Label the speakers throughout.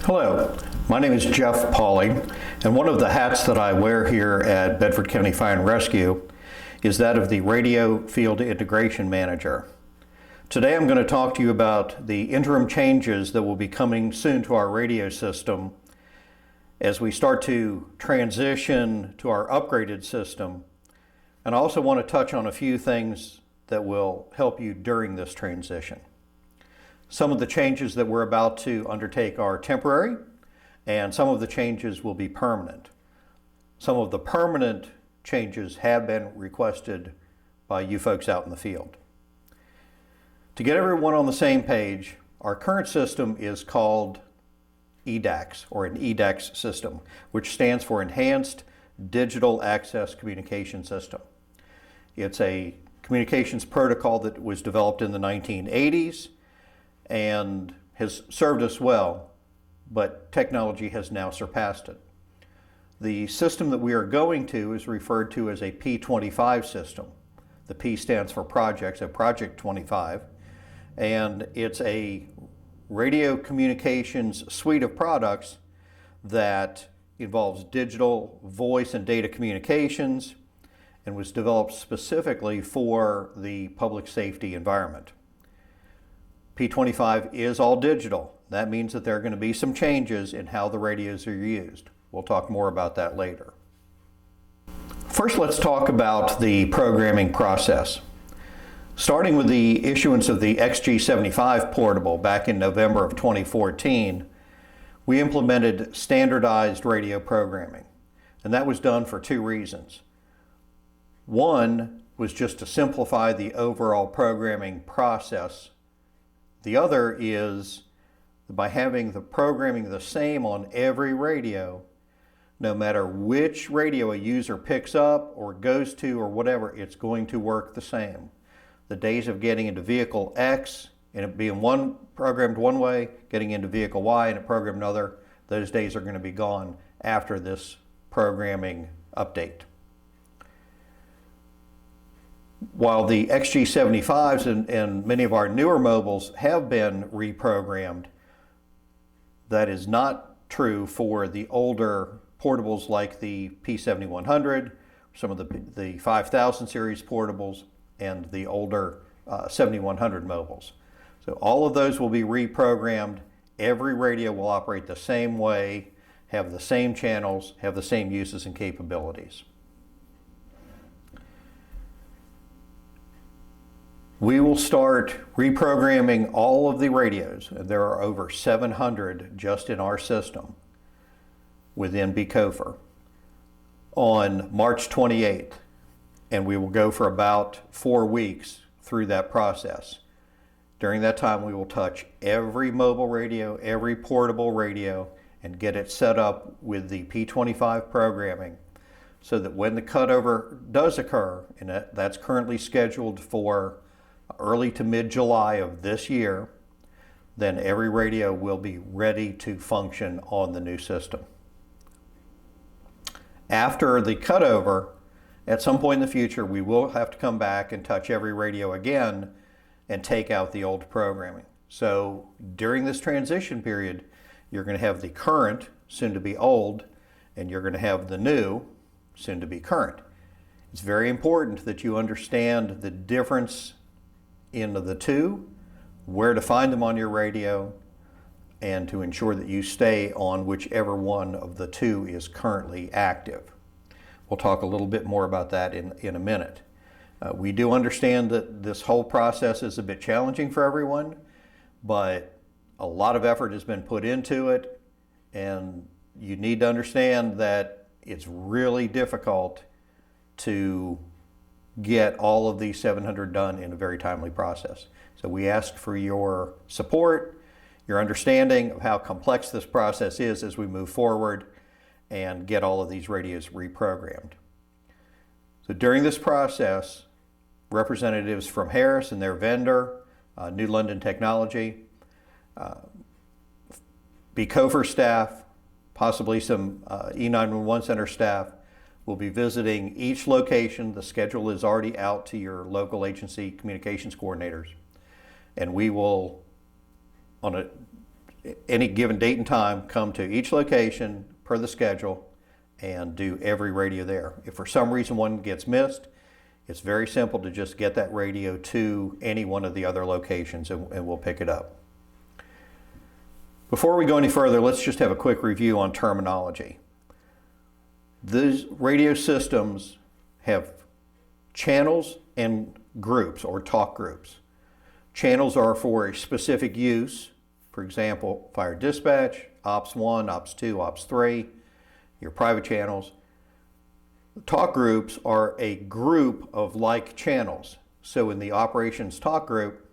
Speaker 1: Hello, my name is Jeff Pauley, and one of the hats that I wear here at Bedford County Fire and Rescue is that of the Radio Field Integration Manager. Today I'm going to talk to you about the interim changes that will be coming soon to our radio system as we start to transition to our upgraded system. And I also want to touch on a few things that will help you during this transition. Some of the changes that we're about to undertake are temporary, and some of the changes will be permanent. Some of the permanent changes have been requested by you folks out in the field. To get everyone on the same page, our current system is called EDACS, or an EDACS system, which stands for Enhanced Digital Access Communication System. It's a communications protocol that was developed in the 1980s and has served us well, but technology has now surpassed it. The system that we are going to is referred to as a P25 system. The P stands for project, so Project 25, and it's a radio communications suite of products that involves digital, voice, and data communications, and was developed specifically for the public safety environment. P25 is all digital. That means that there are going to be some changes in how the radios are used. We'll talk more about that later. First, let's talk about the programming process. Starting with the issuance of the XG75 portable back in November of 2014, we implemented standardized radio programming, and that was done for two reasons. One was just to simplify the overall programming process. The other is by having the programming the same on every radio, no matter which radio a user picks up or goes to or whatever, it's going to work the same. The days of getting into vehicle X and it being programmed one way, getting into vehicle Y and it programmed another, those days are going to be gone after this programming update. While the XG75s and many of our newer mobiles have been reprogrammed, that is not true for the older portables like the P7100, some of the 5000 series portables, and the older 7100 mobiles. So all of those will be reprogrammed. Every radio will operate the same way, have the same channels, have the same uses and capabilities. We will start reprogramming all of the radios. There are over 700 just in our system within BCoFR on March 28th, and we will go for about 4 weeks through that process. During that time, we will touch every mobile radio, every portable radio, and get it set up with the P25 programming so that when the cutover does occur, and that's currently scheduled for early to mid-July of this year, then every radio will be ready to function on the new system. After the cutover, at some point in the future, we will have to come back and touch every radio again and take out the old programming. So during this transition period, you're going to have the current, soon to be old, and you're going to have the new, soon to be current. It's very important that you understand the difference in the two, where to find them on your radio, and to ensure that you stay on whichever one of the two is currently active. We'll talk a little bit more about that in a minute. We do understand that this whole process is a bit challenging for everyone, but a lot of effort has been put into it, and you need to understand that it's really difficult to get all of these 700 done in a very timely process. So we ask for your support, your understanding of how complex this process is as we move forward and get all of these radios reprogrammed. So during this process, representatives from Harris and their vendor, New London Technology, BCoFR staff, possibly some E911 Center staff, will be visiting each location. The schedule is already out to your local agency communications coordinators. And we will, on a any given date and time, come to each location per the schedule and do every radio there. If for some reason one gets missed, it's very simple to just get that radio to any one of the other locations and we'll pick it up. Before we go any further, let's just have a quick review on terminology. These radio systems have channels and groups or talk groups. Channels are for a specific use, for example, fire dispatch, Ops 1, Ops 2, Ops 3, your private channels. Talk groups are a group of like channels. So in the operations talk group,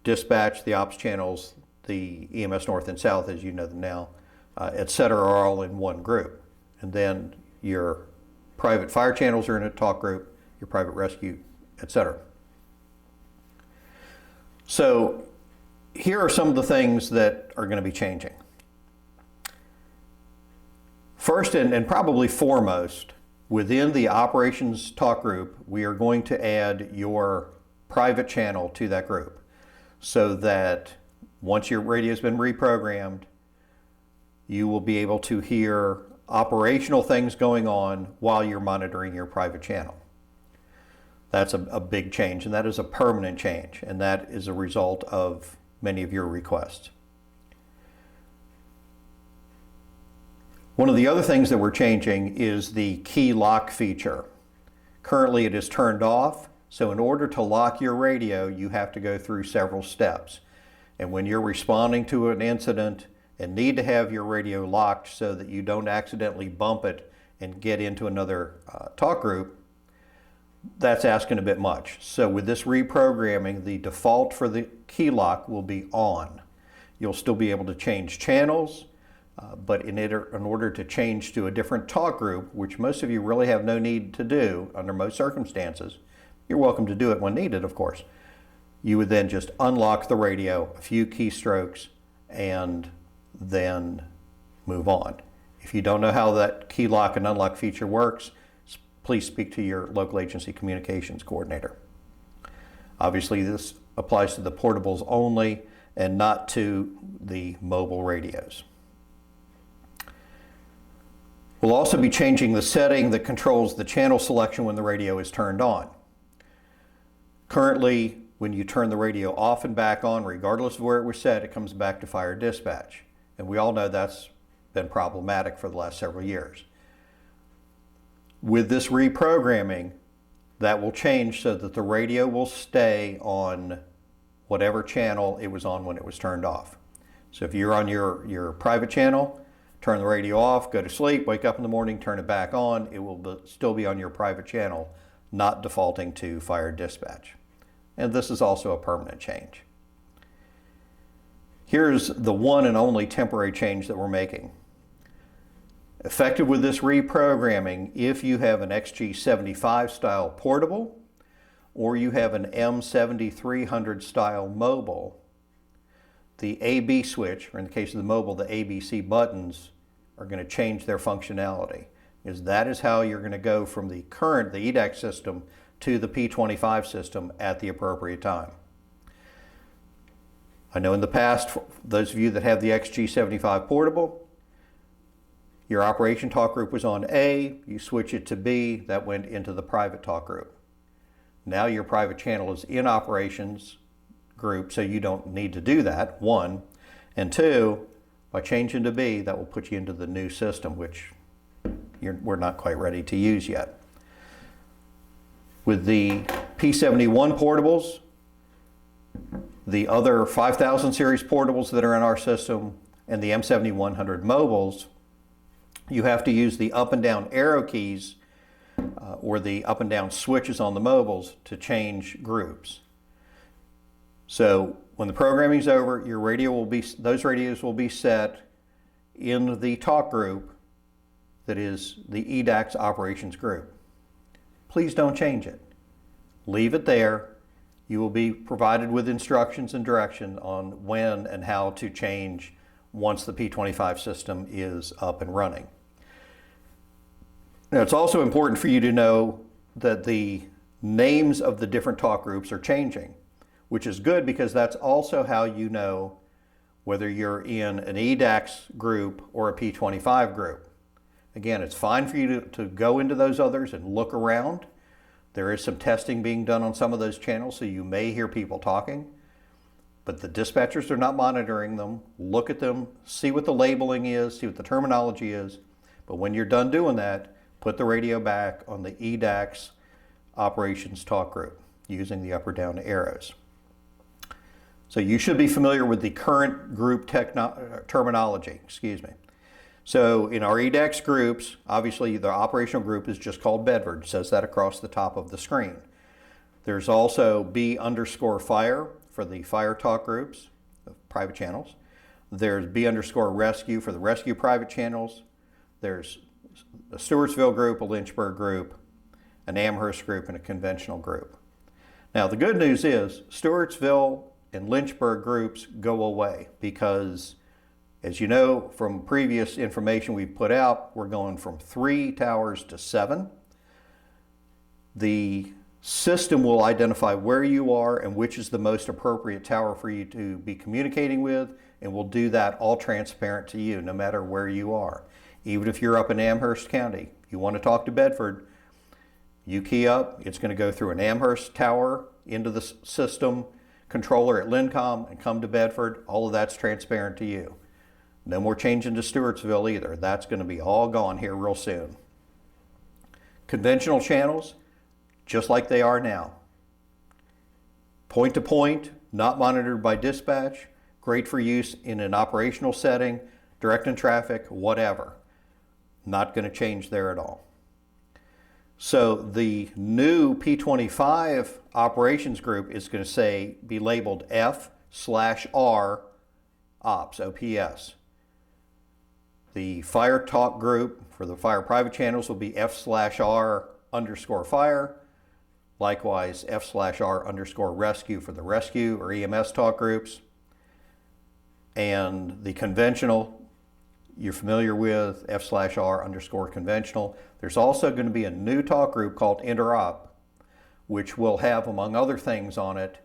Speaker 1: dispatch, the ops channels, the EMS North and South, as you know them now, et cetera, are all in one group. And then your private fire channels are in a talk group, your private rescue, et cetera. So here are some of the things that are going to be changing. First and probably foremost, within the operations talk group, we are going to add your private channel to that group so that once your radio has been reprogrammed, you will be able to hear operational things going on while you're monitoring your private channel. That's a big change, and that is a permanent change, and that is a result of many of your requests. One of the other things that we're changing is the key lock feature. Currently it is turned off, so in order to lock your radio, you have to go through several steps. And when you're responding to an incident and need to have your radio locked so that you don't accidentally bump it and get into another talk group, that's asking a bit much. So with this reprogramming, the default for the key lock will be on. You'll still be able to change channels, but in order to change to a different talk group, which most of you really have no need to do under most circumstances, you're welcome to do it when needed, of course. You would then just unlock the radio, a few keystrokes, and then move on. If you don't know how that key lock and unlock feature works, please speak to your local agency communications coordinator. Obviously, this applies to the portables only and not to the mobile radios. We'll also be changing the setting that controls the channel selection when the radio is turned on. Currently, when you turn the radio off and back on, regardless of where it was set, it comes back to fire dispatch. And we all know that's been problematic for the last several years. With this reprogramming, that will change so that the radio will stay on whatever channel it was on when it was turned off. So if you're on your private channel, turn the radio off, go to sleep, wake up in the morning, turn it back on, it will still be on your private channel, not defaulting to fire dispatch. And this is also a permanent change. Here's the one and only temporary change that we're making. Effective with this reprogramming, if you have an XG75 style portable or you have an M7300 style mobile, the AB switch, or in the case of the mobile, the ABC buttons, are going to change their functionality. That is how you're going to go from the current, the EDACS system, to the P25 system at the appropriate time. I know in the past, those of you that have the XG75 portable, your operation talk group was on A, you switch it to B, that went into the private talk group. Now your private channel is in operations group, so you don't need to do that, one. And two, by changing to B, that will put you into the new system, which we're not quite ready to use yet. With the P71 portables, the other 5000 series portables that are in our system, and the M7100 mobiles, you have to use the up and down arrow keys or the up and down switches on the mobiles to change groups. So when the programming is over, your radio will be, those radios will be set in the talk group that is the EDACS operations group. Please don't change it. Leave it there. You will be provided with instructions and direction on when and how to change once the P25 system is up and running. Now, it's also important for you to know that the names of the different talk groups are changing, which is good because that's also how you know whether you're in an EDACS group or a P25 group. Again, it's fine for you to go into those others and look around. There is some testing being done on some of those channels, so you may hear people talking, but the dispatchers are not monitoring them. Look at them, see what the labeling is, see what the terminology is, but when you're done doing that, put the radio back on the EDACS operations talk group using the up or down arrows. So you should be familiar with the current group terminology, So in our EDACS groups, obviously the operational group is just called Bedford. It says that across the top of the screen. There's also B_fire for the fire talk groups, the private channels. There's B_rescue for the rescue private channels. There's a Stewartsville group, a Lynchburg group, an Amherst group, and a conventional group. Now the good news is Stewartsville and Lynchburg groups go away because, as you know from previous information we've put out, we're going from 3 towers to 7. The system will identify where you are and which is the most appropriate tower for you to be communicating with, and will do that all transparent to you no matter where you are. Even if you're up in Amherst County, you want to talk to Bedford, you key up, it's going to go through an Amherst tower into the system controller at Lincom and come to Bedford. All of that's transparent to you. No more changing to Stewartsville either. That's going to be all gone here real soon. Conventional channels, just like they are now. Point to point, not monitored by dispatch, great for use in an operational setting, directing traffic, whatever. Not going to change there at all. So the new P25 operations group is going to be labeled F/R Ops, OPS. The fire talk group for the fire private channels will be F/R_fire. Likewise, F/R_rescue for the rescue or EMS talk groups. And the conventional, you're familiar with, F/R_conventional. There's also going to be a new talk group called Interop, which will have, among other things on it,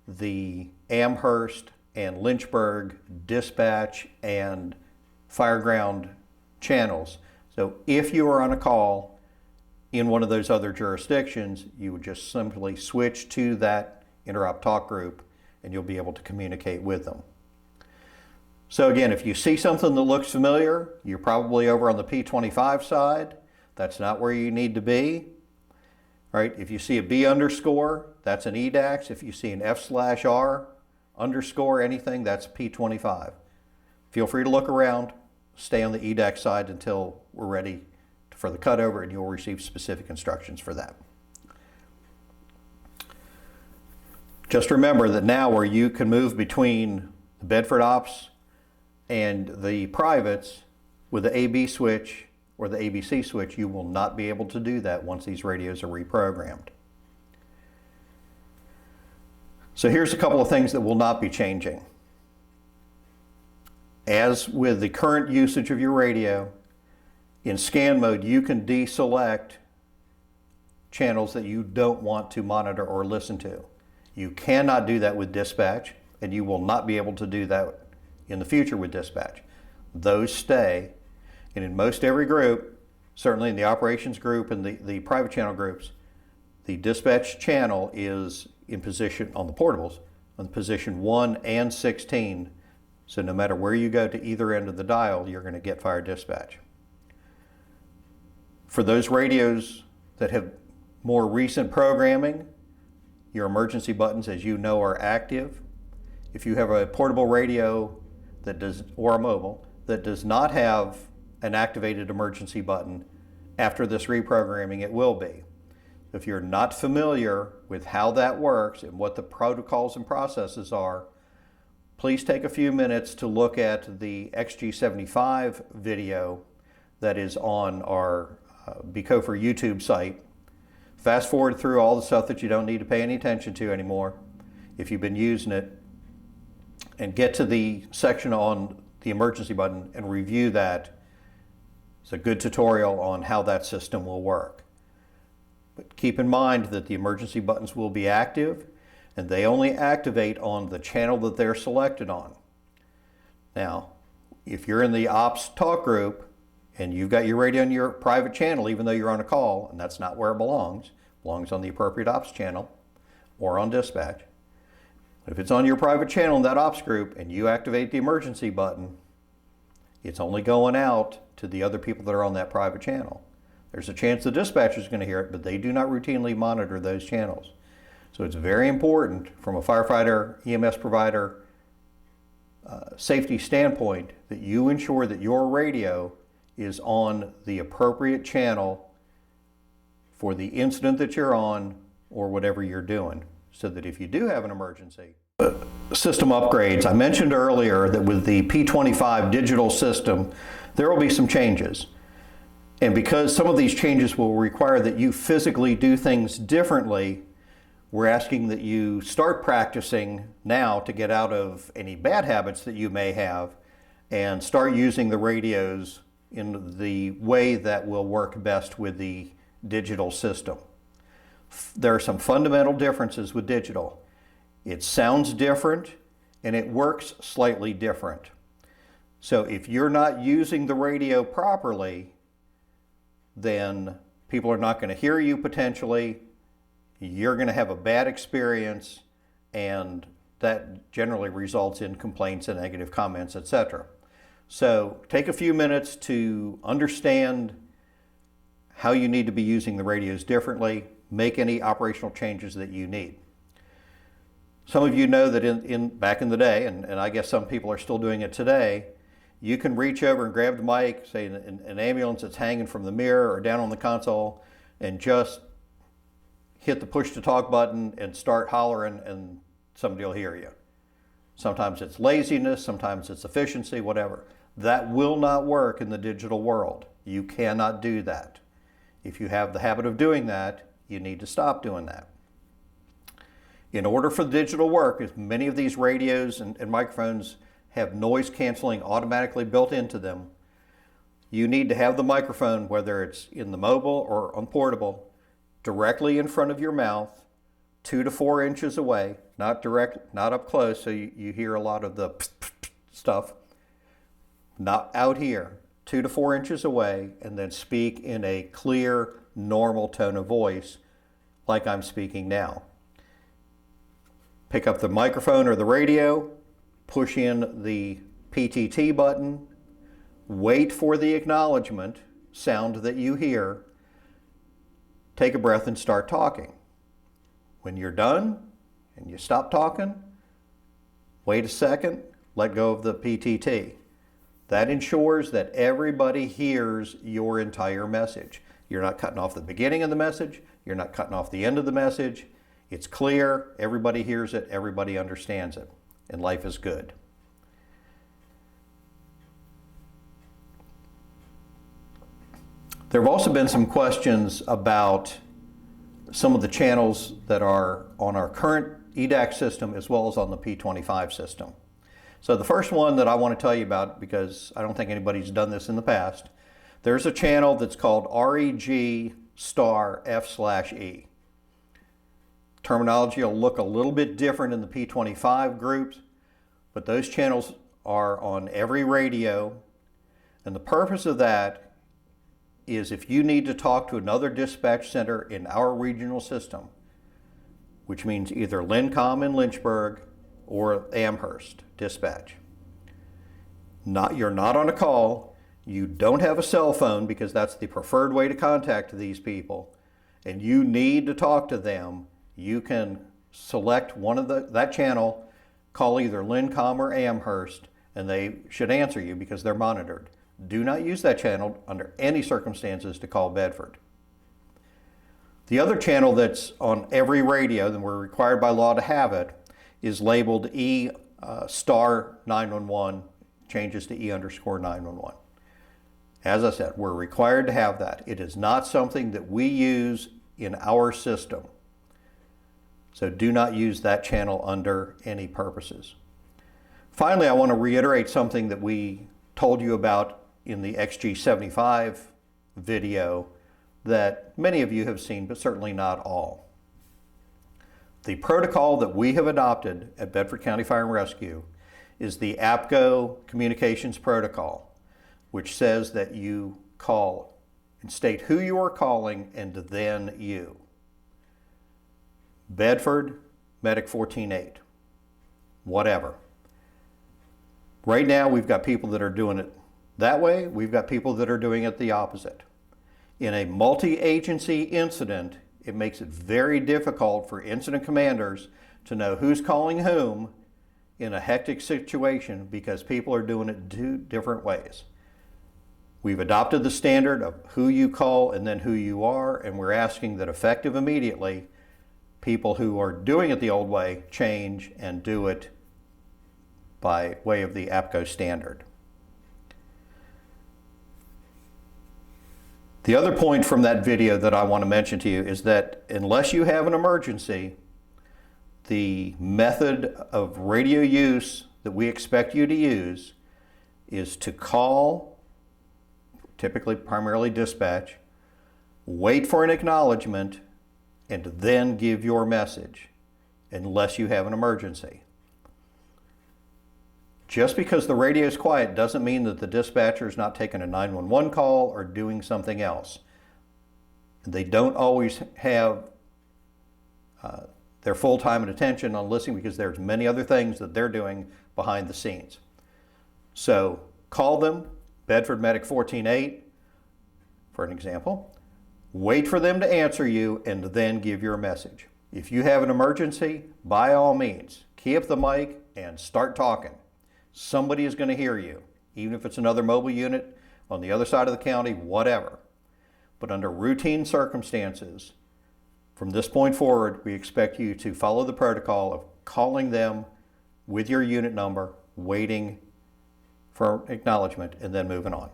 Speaker 1: the Amherst and Lynchburg dispatch and fireground channels. So if you are on a call in one of those other jurisdictions, you would just simply switch to that Interop talk group and you'll be able to communicate with them. So again, if you see something that looks familiar, you're probably over on the P25 side. That's not where you need to be. Right? If you see a B underscore, that's an EDACS. If you see an F/R underscore anything, that's P25. Feel free to look around. Stay on the EDACS side until we're ready for the cutover, and you'll receive specific instructions for that. Just remember that now where you can move between the Bedford ops and the privates with the AB switch or the ABC switch, you will not be able to do that once these radios are reprogrammed. So here's a couple of things that will not be changing. As with the current usage of your radio, in scan mode, you can deselect channels that you don't want to monitor or listen to. You cannot do that with dispatch, and you will not be able to do that in the future with dispatch. Those stay, and in most every group, certainly in the operations group and the private channel groups, the dispatch channel is in position on the portables, on position 1 and 16. So no matter where you go to either end of the dial, you're going to get fire dispatch. For those radios that have more recent programming, your emergency buttons, as you know, are active. If you have a portable radio or a mobile that does not have an activated emergency button, after this reprogramming, it will be. If you're not familiar with how that works and what the protocols and processes are, please take a few minutes to look at the XG75 video that is on our BCoFR YouTube site. Fast forward through all the stuff that you don't need to pay any attention to anymore if you've been using it, and get to the section on the emergency button and review that. It's a good tutorial on how that system will work. But keep in mind that the emergency buttons will be active, and they only activate on the channel that they're selected on. Now, if you're in the ops talk group and you've got your radio on your private channel, even though you're on a call, and that's not where it belongs on the appropriate ops channel or on dispatch. If it's on your private channel in that ops group and you activate the emergency button, it's only going out to the other people that are on that private channel. There's a chance the dispatcher is going to hear it, but they do not routinely monitor those channels. So it's very important from a firefighter, EMS provider, safety standpoint that you ensure that your radio is on the appropriate channel for the incident that you're on or whatever you're doing, so that if you do have an emergency. System upgrades. I mentioned earlier that with the P25 digital system, there will be some changes. And because some of these changes will require that you physically do things differently, we're asking that you start practicing now to get out of any bad habits that you may have and start using the radios in the way that will work best with the digital system. There are some fundamental differences with digital. It sounds different and it works slightly different. So if you're not using the radio properly, then people are not going to hear you potentially. You're going to have a bad experience, and that generally results in complaints and negative comments, etc. So take a few minutes to understand how you need to be using the radios differently, make any operational changes that you need. Some of you know that back in the day, and I guess some people are still doing it today, you can reach over and grab the mic, say an ambulance that's hanging from the mirror or down on the console, and just hit the push to talk button and start hollering, and somebody will hear you. Sometimes it's laziness, sometimes it's efficiency, whatever. That will not work in the digital world. You cannot do that. If you have the habit of doing that, you need to stop doing that. In order for the digital work, as many of these radios and microphones have noise canceling automatically built into them, you need to have the microphone, whether it's in the mobile or on portable, directly in front of your mouth, 2 to 4 inches away, not up close, so you hear a lot of the stuff. Not out here, 2 to 4 inches away, and then speak in a clear, normal tone of voice like I'm speaking now. Pick up the microphone or the radio, push in the PTT button, wait for the acknowledgement sound that you hear, take a breath and start talking. When you're done and you stop talking, wait a second, let go of the PTT. That ensures that everybody hears your entire message. You're not cutting off the beginning of the message, you're not cutting off the end of the message. It's clear, everybody hears it, everybody understands it, and life is good. There have also been some questions about some of the channels that are on our current EDACS system as well as on the P25 system. So the first one that I want to tell you about, because I don't think anybody's done this in the past, there's a channel that's called REG star F/E. Terminology will look a little bit different in the P25 groups, but those channels are on every radio, and the purpose of that is if you need to talk to another dispatch center in our regional system, which means either Lincom in Lynchburg or Amherst dispatch. You're not on a call, you don't have a cell phone because that's the preferred way to contact these people, and you need to talk to them, you can select one of that channel, call either Lincom or Amherst, and they should answer you because they're monitored. Do not use that channel under any circumstances to call Bedford. The other channel that's on every radio, and we're required by law to have it, is labeled E star 911, changes to E underscore 911. As I said, we're required to have that. It is not something that we use in our system. So do not use that channel under any purposes. Finally, I want to reiterate something that we told you about in the XG75 video that many of you have seen, but certainly not all. The protocol that we have adopted at Bedford County Fire and Rescue is the APCO Communications Protocol, which says that you call and state who you are calling and then you. Bedford, Medic 148, whatever. Right now we've got people that are doing it that way, we've got people that are doing it the opposite. In a multi-agency incident, it makes it very difficult for incident commanders to know who's calling whom in a hectic situation because people are doing it two different ways. We've adopted the standard of who you call and then who you are, and we're asking that effective immediately, people who are doing it the old way change and do it by way of the APCO standard. The other point from that video that I want to mention to you is that unless you have an emergency, the method of radio use that we expect you to use is to call, typically primarily dispatch, wait for an acknowledgement, and then give your message, unless you have an emergency. Just because the radio is quiet doesn't mean that the dispatcher is not taking a 911 call or doing something else. They don't always have their full time and attention on listening because there's many other things that they're doing behind the scenes. So call them, Bedford Medic 148, for an example. Wait for them to answer you and then give your message. If you have an emergency, by all means, key up the mic and start talking. Somebody is going to hear you, even if it's another mobile unit on the other side of the county, whatever. But under routine circumstances, from this point forward, we expect you to follow the protocol of calling them with your unit number, waiting for acknowledgement, and then moving on.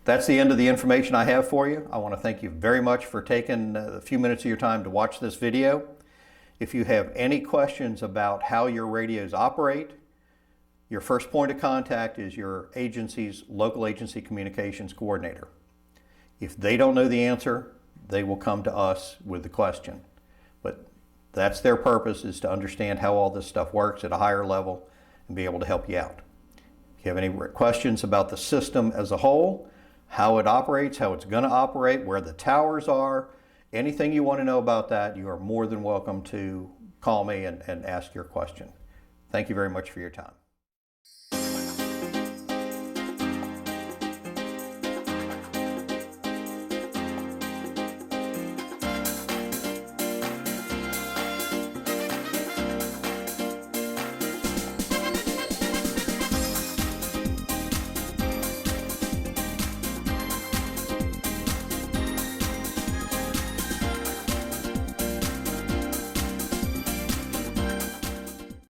Speaker 1: That's the end of the information I have for you. I want to thank you very much for taking a few minutes of your time to watch this video. If you have any questions about how your radios operate, your first point of contact is your agency's local agency communications coordinator. If they don't know the answer, they will come to us with the question. But that's their purpose, is to understand how all this stuff works at a higher level and be able to help you out. If you have any questions about the system as a whole, how it operates, how it's going to operate, where the towers are, anything you want to know about that, you are more than welcome to call me and ask your question. Thank you very much for your time.